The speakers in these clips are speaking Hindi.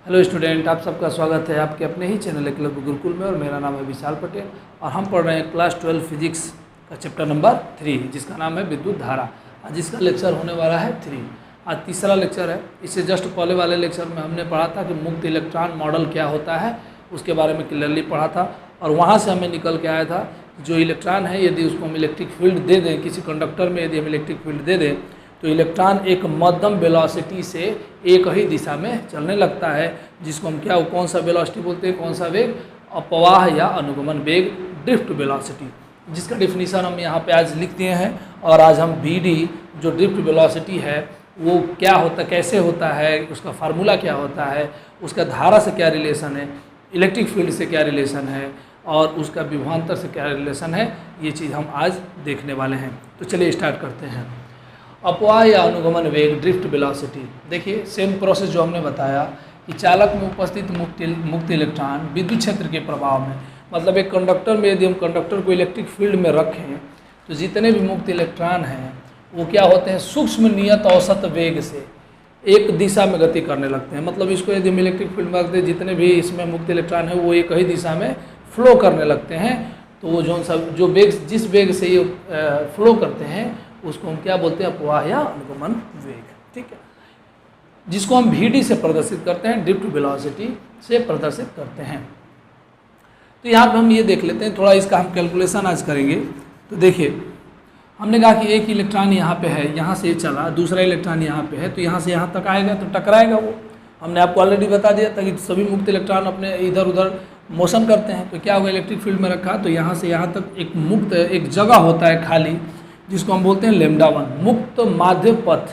हेलो स्टूडेंट, आप सबका स्वागत है आपके अपने ही चैनल एकलव्य गुरुकुल में। और मेरा नाम है विशाल पटेल और हम पढ़ रहे हैं क्लास 12 फिजिक्स का चैप्टर नंबर 3 जिसका नाम है विद्युत धारा। आज जिसका लेक्चर होने वाला है 3। आज तीसरा लेक्चर है। इससे जस्ट पहले वाले लेक्चर में हमने पढ़ा था कि मुक्त इलेक्ट्रॉन मॉडल क्या होता है, उसके बारे में क्लियरली पढ़ा था। और वहाँ से हमें निकल के आया था जो इलेक्ट्रॉन है, यदि उसको हम इलेक्ट्रिक फील्ड दे दें, किसी कंडक्टर में यदि हम इलेक्ट्रिक फील्ड दे दें तो इलेक्ट्रॉन एक मध्यम वेलोसिटी से एक ही दिशा में चलने लगता है, जिसको हम कौन सा वेलोसिटी बोलते हैं, कौन सा वेग, अपवाह या अनुगमन वेग, ड्रिफ्ट वेलोसिटी, जिसका डिफिनीशन हम यहाँ पे आज लिख दिए हैं। और आज हम BD जो ड्रिफ्ट वेलोसिटी है वो क्या होता, कैसे होता है, उसका फार्मूला क्या होता है, उसका धारा से क्या रिलेशन है, इलेक्ट्रिक फील्ड से क्या रिलेशन है और उसका विभवांतर से क्या रिलेशन है, ये चीज़ हम आज देखने वाले हैं। तो चलिए स्टार्ट करते हैं। अपवाह या अनुगमन वेग, ड्रिफ्ट वेलोसिटी। देखिए सेम प्रोसेस जो हमने बताया कि चालक में उपस्थित मुक्त इलेक्ट्रॉन विद्युत क्षेत्र के प्रभाव में, मतलब एक कंडक्टर में यदि हम कंडक्टर को इलेक्ट्रिक फील्ड में रखें तो जितने भी मुक्त इलेक्ट्रॉन हैं वो क्या होते हैं, सूक्ष्म नियत औसत वेग से एक दिशा में गति करने लगते हैं। मतलब इसको यदि हम इलेक्ट्रिक फील्ड में रखते हैं, जितने भी इसमें मुक्त इलेक्ट्रॉन है वो एक ही दिशा में फ्लो करने लगते हैं। तो वो जो वेग, जिस वेग से ये फ्लो करते हैं उसको हम क्या बोलते हैं, अपवाह या अनुगमन वेग। ठीक है, जिसको हम VD से प्रदर्शित करते हैं, ड्रिफ्ट वेलोसिटी से प्रदर्शित करते हैं। तो यहाँ पे हम ये देख लेते हैं, थोड़ा इसका हम कैलकुलेशन आज करेंगे। तो देखिए हमने कहा कि एक इलेक्ट्रॉन यहाँ पे है, यहाँ से चला, दूसरा इलेक्ट्रॉन यहाँ पे है, तो यहाँ से यहाँ तक आएगा तो टकराएगा वो। हमने आपको ऑलरेडी बता दिया था कि सभी मुक्त इलेक्ट्रॉन अपने इधर उधर मोशन करते हैं। तो क्या होगा, इलेक्ट्रिक फील्ड में रखा तो यहाँ से यहाँ तक एक जगह होता है खाली, जिसको हम बोलते हैं λ1, मुक्त माध्य पथ।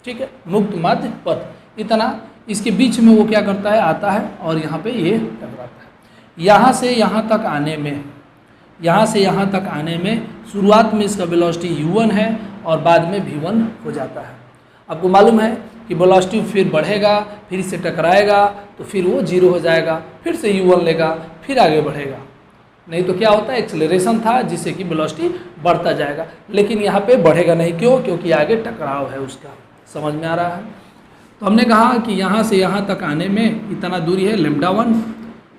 ठीक है, मुक्त माध्य पथ। इतना इसके बीच में वो क्या करता है, आता है और यहाँ पे ये टकराता है। यहाँ से यहाँ तक आने में, यहाँ से यहाँ तक आने में शुरुआत में इसका वेलोसिटी u1 है और बाद में v1 हो जाता है। आपको मालूम है कि वेलोसिटी फिर बढ़ेगा, फिर इससे टकराएगा तो फिर वो 0 हो जाएगा, फिर से u1 लेगा, फिर आगे बढ़ेगा। नहीं तो क्या होता है, एक्सेलरेशन था जिससे कि वेलोसिटी बढ़ता जाएगा, लेकिन यहाँ पे बढ़ेगा नहीं। क्यों? क्योंकि आगे टकराव है उसका। समझ में आ रहा है? तो हमने कहा कि यहाँ से यहाँ तक आने में इतना दूरी है λ1,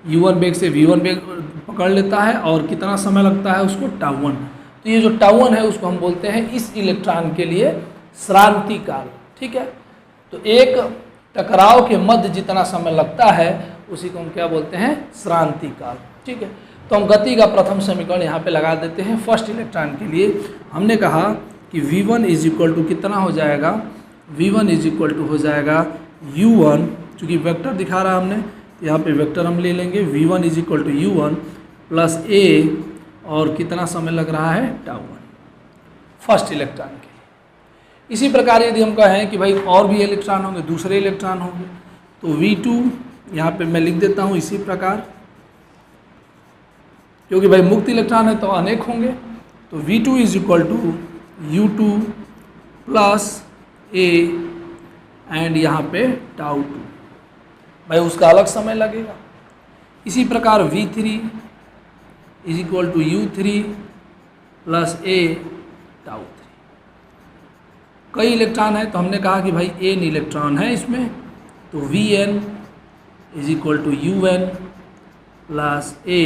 u1 वेग से v1 वेग पकड़ लेता है और कितना समय लगता है उसको, τ1। तो ये जो τ1 है उसको हम बोलते हैं इस इलेक्ट्रॉन के लिए श्रांति काल। ठीक है, तो एक टकराव के मध्य जितना समय लगता है उसी को हम क्या बोलते हैं, श्रांति काल। ठीक है, तो हम गति का प्रथम समीकरण यहाँ पे लगा देते हैं फर्स्ट इलेक्ट्रॉन के लिए। हमने कहा कि v1 इज इक्वल टू कितना हो जाएगा, v1 इज इक्वल टू हो जाएगा u1, चूँकि वेक्टर दिखा रहा हमने, यहाँ पे वेक्टर हम ले लेंगे, v1 is equal to u1 plus a, और कितना समय लग रहा है, τ1 फर्स्ट इलेक्ट्रॉन के लिए। इसी प्रकार यदि हम कहें कि भाई और भी इलेक्ट्रॉन होंगे, दूसरे इलेक्ट्रॉन होंगे, तो v2 यहाँ पे मैं लिख देता हूँ इसी प्रकार, क्योंकि भाई मुक्त इलेक्ट्रॉन है तो अनेक होंगे। तो v2 is equal to u2 plus a and यहाँ पे τ2, भाई उसका अलग समय लगेगा। इसी प्रकार v3 is equal to u3 plus a τ3। कई इलेक्ट्रॉन है तो हमने कहा कि भाई n इलेक्ट्रॉन है इसमें, तो vn is equal to un plus a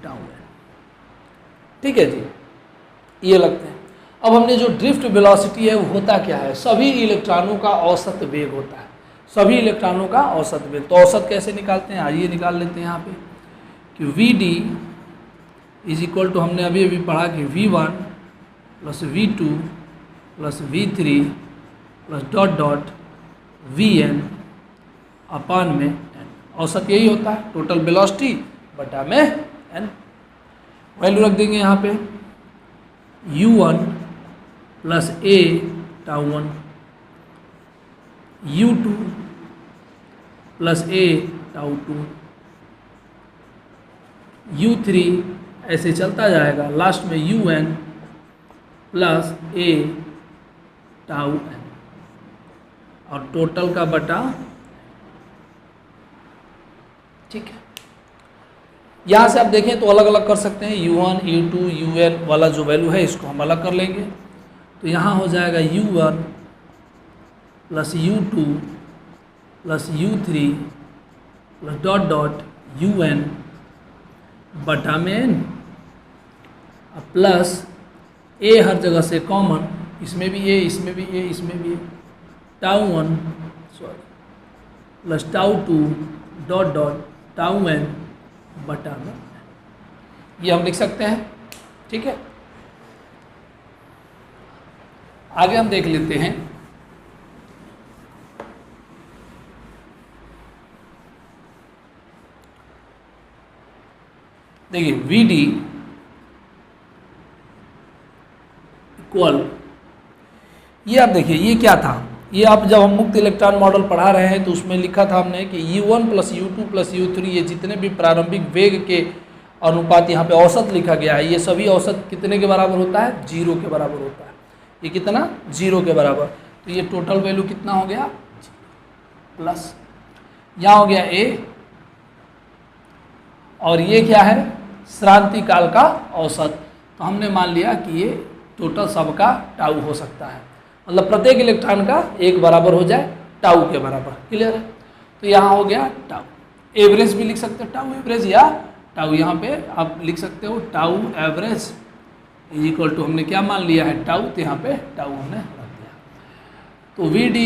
τn। ठीक है जी, ये लगते हैं। अब हमने जो ड्रिफ्ट वेलोसिटी है वो होता क्या है, सभी इलेक्ट्रॉनों का औसत वेग होता है, सभी इलेक्ट्रॉनों का औसत वेग। तो औसत कैसे निकालते हैं, आइए निकाल लेते हैं यहाँ पे कि VD इज इक्वल टू, हमने अभी अभी पढ़ा कि v1 plus v2 plus v3 plus dot dot vn अपान में n। औसत यही होता है, टोटल वेलोसिटी बटा में n। वैल्यू रख देंगे यहाँ पे u1 plus a τ1, u2 plus a τ2, u3 ऐसे चलता जाएगा, लास्ट में un प्लस a τn, और टोटल का बटा। ठीक है, यहाँ से आप देखें तो अलग अलग कर सकते हैं, u1 u2 un वाला जो वैल्यू है इसको हम अलग कर लेंगे। तो यहाँ हो जाएगा u1 plus u2 plus U3 plus dot dot UN बटा में n प्लस A हर जगह से कॉमन, इसमें भी A, इसमें भी A, इसमें भी A, tau 1 plus tau 2 dot dot tau n बटा में, ये हम लिख सकते हैं। ठीक है, आगे हम देख लेते हैं। देखिए VD इक्वल, ये आप देखिए ये क्या था, ये आप जब हम मुक्त इलेक्ट्रॉन मॉडल पढ़ा रहे हैं तो उसमें लिखा था हमने कि U1 plus U2 plus U3 ये जितने भी प्रारंभिक वेग के अनुपात यहाँ पे औसत लिखा गया है, ये सभी औसत कितने के बराबर होता है? 0 के बराबर होता है। ये कितना? 0 के बराबर। तो ये टोटल वैल्यू कितना हो गया? प्लस यहाँ हो गया A, और ये क्या है? श्रांति काल का औसत। तो हमने मान लिया कि ये टोटल सबका टाउ हो सकता है, मतलब प्रत्येक इलेक्ट्रॉन का एक बराबर हो जाए टाउ के बराबर। क्लियर है? तो यहाँ हो गया टाउ। एवरेज भी लिख सकते हो, टाउ एवरेज या टाउ, यहाँ पे आप लिख सकते हो tau average is equal to, हमने क्या मान लिया है? टाउ, तो यहाँ पे टाउ हमने रख दिया। तो VD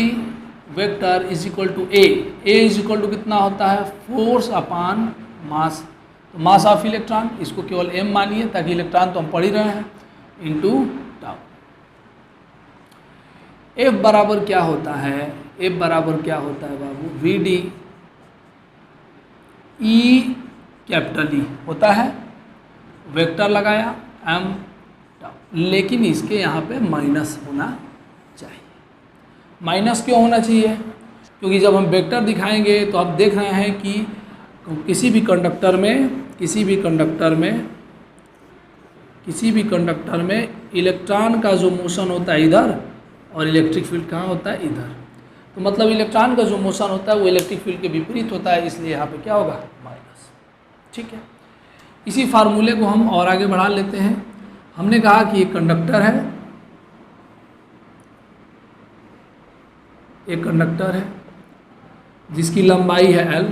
vector is equal to A is equal to कितना होता है? Force upon mass. तो मास ऑफ इलेक्ट्रॉन, इसको केवल m मानिए ताकि इलेक्ट्रॉन तो हम पढ़ ही रहे हैं, इंटू टाउ। F बराबर क्या होता है? F बराबर क्या होता है बाबू? VD E कैपिटल E होता है, वेक्टर लगाया m टाउ, लेकिन इसके यहाँ पे माइनस होना चाहिए। माइनस क्यों होना चाहिए? क्योंकि जब हम वेक्टर दिखाएंगे तो आप देख रहे हैं कि किसी भी कंडक्टर में इलेक्ट्रॉन का जो मोशन होता है इधर, और इलेक्ट्रिक फील्ड कहाँ होता है? इधर। तो मतलब इलेक्ट्रॉन का जो मोशन होता है वो इलेक्ट्रिक फील्ड के विपरीत होता है, इसलिए यहाँ पे क्या होगा? माइनस। ठीक है, इसी फार्मूले को हम और आगे बढ़ा लेते हैं। हमने कहा कि एक कंडक्टर है, जिसकी लंबाई है L,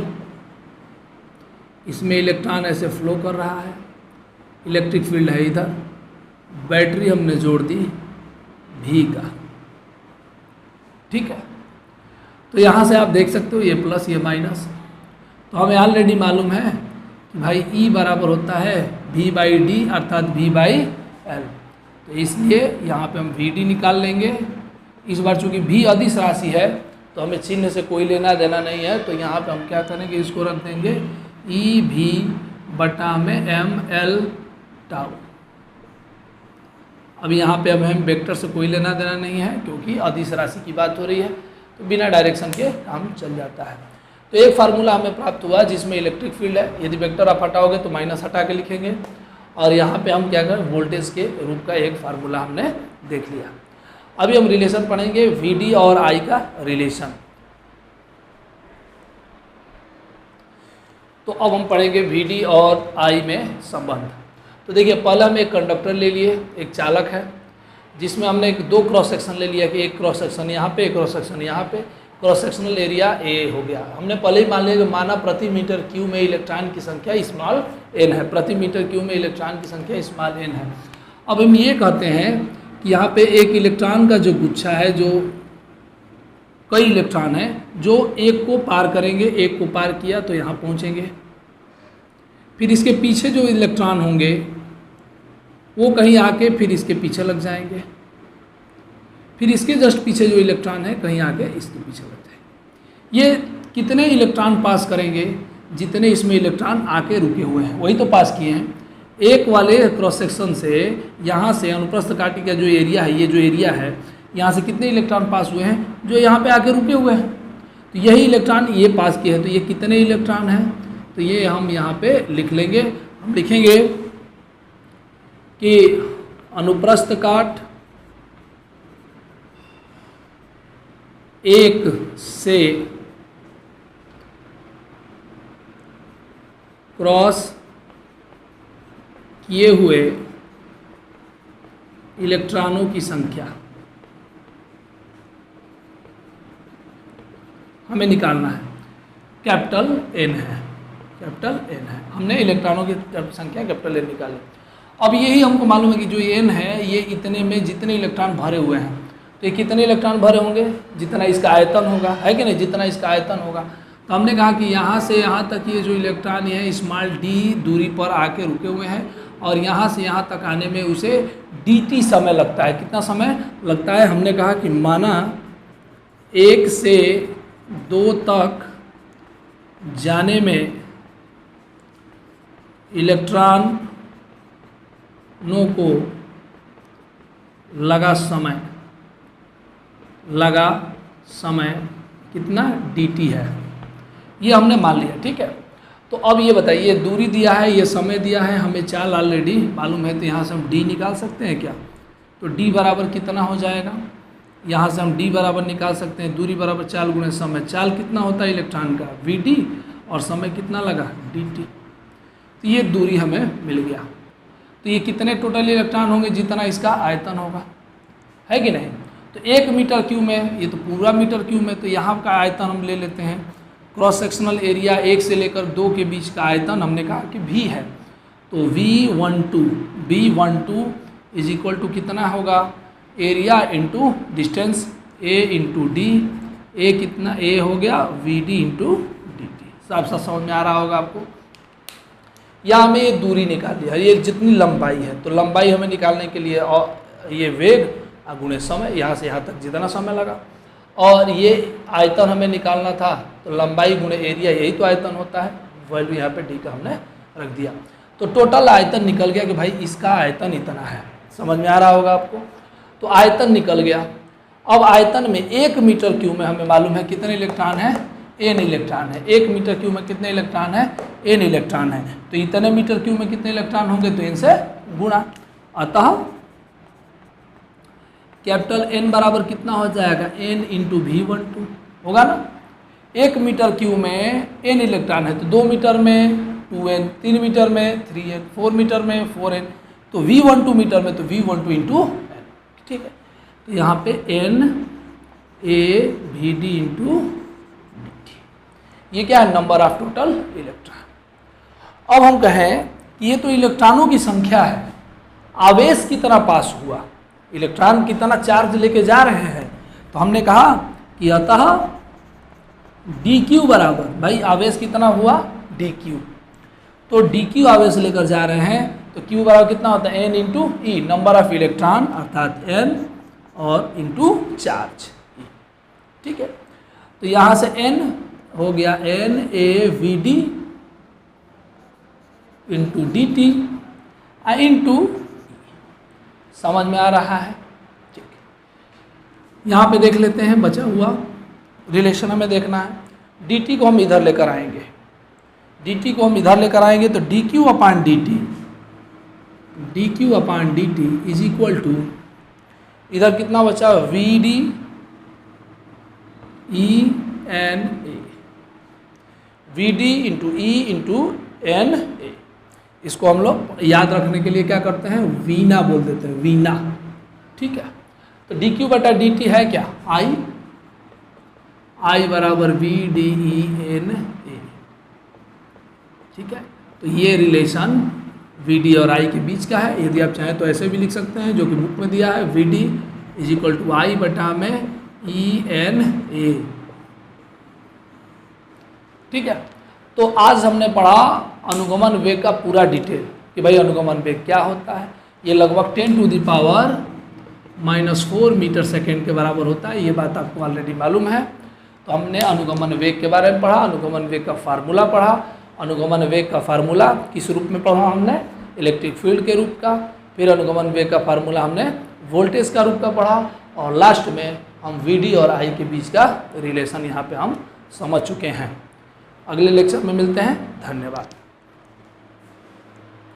इसमें इलेक्ट्रॉन ऐसे फ्लो कर रहा है, इलेक्ट्रिक फील्ड है इधर, बैटरी हमने जोड़ दी V का। ठीक है, तो यहाँ से आप देख सकते हो ये प्लस ये माइनस। तो हमें ऑलरेडी मालूम है कि भाई E बराबर होता है V/D अर्थात V/L। तो इसलिए यहाँ पे हम VD निकाल लेंगे। इस बार चूंकि V अदिश राशि है तो हमें चिन्ह से कोई लेना देना नहीं है, तो यहाँ पे हम क्या करेंगे? इसको रख देंगे EV बटा में ML टाउ। अब यहाँ पे अब हम वेक्टर से कोई लेना देना नहीं है क्योंकि अदिश राशि की बात हो रही है, तो बिना डायरेक्शन के काम चल जाता है। तो एक फार्मूला हमें प्राप्त हुआ जिसमें इलेक्ट्रिक फील्ड है, यदि वेक्टर आप हटाओगे तो माइनस हटा के लिखेंगे, और यहाँ पे हम क्या करें? वोल्टेज के रूप का एक फार्मूला हमने देख लिया। अभी हम रिलेशन पढ़ेंगे VD और I का रिलेशन। तो अब हम पढ़ेंगे VD और I में संबंध। तो देखिए पहले हम एक कंडक्टर ले लिए, एक चालक है, जिसमें हमने दो क्रॉस सेक्शन ले लिया कि एक क्रॉस सेक्शन यहाँ पे, एक क्रॉस सेक्शन यहाँ पे। क्रॉस सेक्शनल एरिया A हो गया। हमने पहले ही मान लिया कि माना प्रति मीटर क्यूब में इलेक्ट्रॉन की संख्या स्मॉल n है, प्रति मीटर क्यूब में इलेक्ट्रॉन की संख्या स्मॉल n है। अब हम ये कहते हैं कि यहाँ पे एक इलेक्ट्रॉन का जो गुच्छा है, जो कई इलेक्ट्रॉन है जो एक को पार करेंगे, एक को पार किया तो यहाँ पहुँचेंगे, फिर इसके पीछे जो इलेक्ट्रॉन होंगे वो कहीं आके फिर इसके पीछे लग जाएंगे, फिर इसके जस्ट पीछे जो इलेक्ट्रॉन है कहीं आके इसके पीछे लग जाएंगे। ये कितने इलेक्ट्रॉन पास करेंगे? जितने इसमें इलेक्ट्रॉन आके रुके हुए हैं वही तो पास किए हैं। एक वाले क्रॉस सेक्शन से यहाँ से अनुप्रस्थ काटी का जो एरिया है, ये जो एरिया है, यहाँ से कितने इलेक्ट्रॉन पास हुए हैं? जो यहाँ पे आके रुके हुए हैं, तो यही इलेक्ट्रॉन ये पास किए हैं। तो ये कितने इलेक्ट्रॉन हैं? तो ये हम यहाँ पे लिख लेंगे। हम लिखेंगे कि अनुप्रस्थ काट 1 से क्रॉस किए हुए इलेक्ट्रॉनों की संख्या हमें निकालना है कैपिटल N है, कैपिटल N है। हमने इलेक्ट्रॉनों की संख्या कैपिटल N निकाली। अब यही हमको मालूम है कि जो N है ये इतने में जितने इलेक्ट्रॉन भरे हुए हैं, तो ये कितने इलेक्ट्रॉन भरे होंगे, जितना इसका आयतन होगा, है कि नहीं, जितना इसका आयतन होगा। तो हमने कहा कि यहाँ से यहाँ तक ये जो इलेक्ट्रॉन है स्मॉल d दूरी पर आके रुके हुए हैं, और यहाँ से यहाँ तक आने में उसे dt समय लगता है। कितना समय लगता है? हमने कहा कि माना 1 से 2 तक जाने में इलेक्ट्रॉनों को लगा समय कितना dt है, ये हमने मान लिया। ठीक है, तो अब ये बताइए, दूरी दिया है, ये समय दिया है, हमें चाल ऑलरेडी मालूम है, तो यहाँ से हम d निकाल सकते हैं क्या? तो d बराबर कितना हो जाएगा? यहाँ से हम d बराबर निकाल सकते हैं, दूरी बराबर चाल गुणे समय। चाल कितना होता है इलेक्ट्रॉन का? vd, और समय कितना लगा? dt। तो ये दूरी हमें मिल गया। तो ये कितने टोटल इलेक्ट्रॉन होंगे? जितना इसका आयतन होगा, है कि नहीं। तो 1 मीटर क्यूब में, ये तो पूरा मीटर क्यूब में, तो यहाँ का आयतन हम ले लेते हैं। क्रॉस सेक्शनल एरिया 1 से लेकर 2 के बीच का आयतन हमने कहा कि v है, तो V12 इज इक्वल टू कितना होगा? Area into distance a into D. A कितना? a हो गया vd इंटू dt। साफ साफ समझ में आ रहा होगा आपको। या हमें ये दूरी निकाल लिया, ये जितनी लंबाई है, तो लंबाई हमें निकालने के लिए, और ये वेग गुणे समय, यहाँ से यहाँ तक जितना समय लगा, और ये आयतन हमें निकालना था, तो लंबाई गुणे एरिया, यही तो आयतन होता है। वैल्यू यहाँ पे डी का हमने रख दिया, तो टोटल आयतन निकल गया कि भाई इसका आयतन इतना है। समझ में आ रहा होगा आपको। तो आयतन निकल गया। अब आयतन में 1 मीटर क्यूब में हमें मालूम है कितने इलेक्ट्रॉन है? n इलेक्ट्रॉन है। 1 मीटर क्यूब में कितने इलेक्ट्रॉन है? n इलेक्ट्रॉन है। तो इतने मीटर क्यूब में कितने इलेक्ट्रॉन होंगे? तो n से गुणा। अतः कैपिटल N बराबर कितना हो जाएगा? n इंटू V12 होगा ना। 1 मीटर क्यूब में n इलेक्ट्रॉन है, तो 2 मीटर में 2n, 3 मीटर में 3n, 4 मीटर में 4n, तो V12 मीटर में तो V12 इंटू n। ठीक है, तो यहाँ पे n a v d into dt, ये क्या है? Number of total electron. अब हम कहें कि ये तो इलेक्ट्रॉनों की संख्या है, आवेश की तरह पास हुआ, इलेक्ट्रॉन कितना चार्ज लेके जा रहे हैं, तो हमने कहा कि अतः dq बराबर, भाई आवेश कितना हुआ? dq। तो dq आवेश लेकर जा रहे हैं, तो q बराबर कितना होता है? n into E, number of electron अर्थात n, और इंटू चार्ज e। ठीक है, तो यहाँ से n हो गया n a v d into D T into. समझ में आ रहा है? ठीक है, यहाँ पे देख लेते हैं बचा हुआ रिलेशन हमें देखना है। dt को हम इधर लेकर आएंगे, dt को हम इधर लेकर आएंगे, तो dq upon dt is equal to, इधर कितना बचा? vd e n a, vd into e into n a. इसको हम लोग याद रखने के लिए क्या करते हैं? वीना बोल देते हैं, वीना। ठीक है, तो dq बटा dt है क्या? I बराबर v d e n a. ठीक है, तो ये रिलेशन वी डी और I के बीच का है। यदि आप चाहें तो ऐसे भी लिख सकते हैं, जो कि बुक में दिया है, v d is equal to I बटा में ई एन ए। ठीक है, तो आज हमने पढ़ा अनुगमन वेग का पूरा डिटेल, कि भाई अनुगमन वेग क्या होता है। ये लगभग 10⁻⁻⁴ मीटर सेकेंड के बराबर होता है, ये बात आपको ऑलरेडी मालूम है। तो हमने अनुगमन वेग के बारे में पढ़ा, अनुगमन वेग का फार्मूला पढ़ा। अनुगमन वेग का फार्मूला किस रूप में पढ़ा हमने? इलेक्ट्रिक फील्ड के रूप का। फिर अनुगमन वेग का फार्मूला हमने वोल्टेज का रूप का पढ़ा, और लास्ट में हम वी और I के बीच का रिलेशन यहाँ पे हम समझ चुके हैं। अगले लेक्चर में मिलते हैं। धन्यवाद।